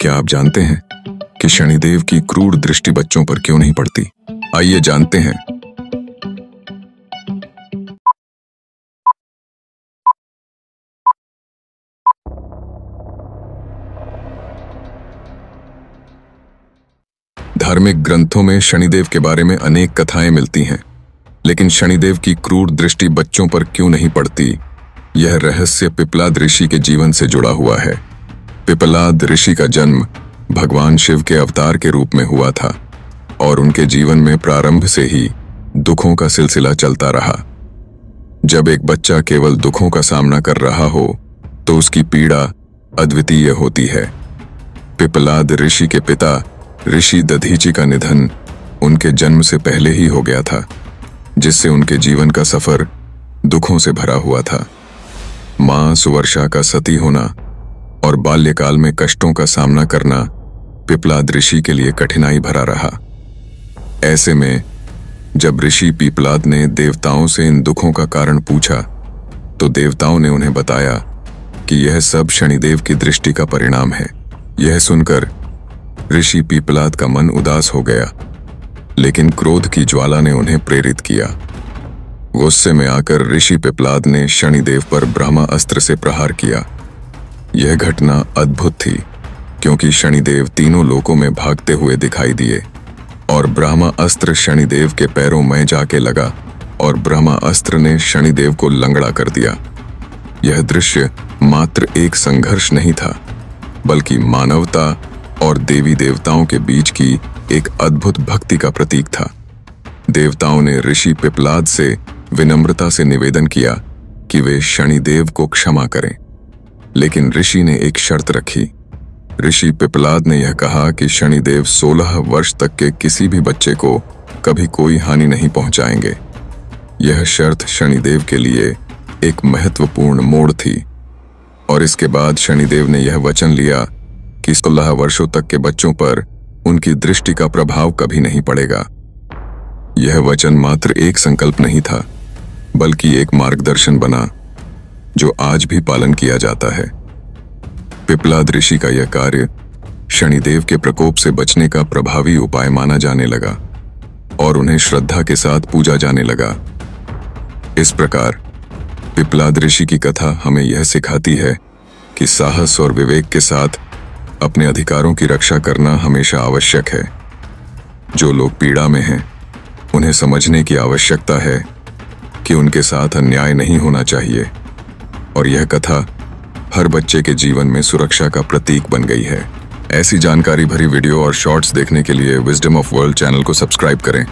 क्या आप जानते हैं कि शनिदेव की क्रूर दृष्टि बच्चों पर क्यों नहीं पड़ती? आइए जानते हैं। धार्मिक ग्रंथों में शनिदेव के बारे में अनेक कथाएं मिलती हैं, लेकिन शनिदेव की क्रूर दृष्टि बच्चों पर क्यों नहीं पड़ती, यह रहस्य पिप्पलाद ऋषि के जीवन से जुड़ा हुआ है। पिप्पलाद ऋषि का जन्म भगवान शिव के अवतार के रूप में हुआ था और उनके जीवन में प्रारंभ से ही दुखों का सिलसिला चलता रहा। जब एक बच्चा केवल दुखों का सामना कर रहा हो तो उसकी पीड़ा अद्वितीय होती है। पिप्पलाद ऋषि के पिता ऋषि दधीचि का निधन उनके जन्म से पहले ही हो गया था, जिससे उनके जीवन का सफर दुखों से भरा हुआ था। मां सुवर्षा का सती होना और बाल्यकाल में कष्टों का सामना करना पिप्पलाद ऋषि के लिए कठिनाई भरा रहा। ऐसे में जब ऋषि पिप्पलाद ने देवताओं से इन दुखों का कारण पूछा तो देवताओं ने उन्हें बताया कि यह सब शनिदेव की दृष्टि का परिणाम है। यह सुनकर ऋषि पिप्पलाद का मन उदास हो गया, लेकिन क्रोध की ज्वाला ने उन्हें प्रेरित किया। गुस्से में आकर ऋषि पिप्पलाद ने शनिदेव पर ब्रह्मास्त्र से प्रहार किया। यह घटना अद्भुत थी, क्योंकि शनिदेव तीनों लोकों में भागते हुए दिखाई दिए और ब्रह्मास्त्र शनिदेव के पैरों में जाके लगा और ब्रह्मास्त्र ने शनिदेव को लंगड़ा कर दिया। यह दृश्य मात्र एक संघर्ष नहीं था, बल्कि मानवता और देवी देवताओं के बीच की एक अद्भुत भक्ति का प्रतीक था। देवताओं ने ऋषि पिप्पलाद से विनम्रता से निवेदन किया कि वे शनिदेव को क्षमा करें, लेकिन ऋषि ने एक शर्त रखी। ऋषि पिप्पलाद ने यह कहा कि शनिदेव 16 वर्ष तक के किसी भी बच्चे को कभी कोई हानि नहीं पहुंचाएंगे। यह शर्त शनिदेव के लिए एक महत्वपूर्ण मोड़ थी और इसके बाद शनिदेव ने यह वचन लिया कि 16 वर्षों तक के बच्चों पर उनकी दृष्टि का प्रभाव कभी नहीं पड़ेगा। यह वचन मात्र एक संकल्प नहीं था, बल्कि एक मार्गदर्शन बना जो आज भी पालन किया जाता है। पिप्पलाद ऋषि का यह कार्य शनिदेव के प्रकोप से बचने का प्रभावी उपाय माना जाने लगा और उन्हें श्रद्धा के साथ पूजा जाने लगा। इस प्रकार पिप्पलाद ऋषि की कथा हमें यह सिखाती है कि साहस और विवेक के साथ अपने अधिकारों की रक्षा करना हमेशा आवश्यक है। जो लोग पीड़ा में हैं, उन्हें समझने की आवश्यकता है कि उनके साथ अन्याय नहीं होना चाहिए, और यह कथा हर बच्चे के जीवन में सुरक्षा का प्रतीक बन गई है। ऐसी जानकारी भरी वीडियो और शॉर्ट्स देखने के लिए विजडम ऑफ वर्ल्ड चैनल को सब्सक्राइब करें।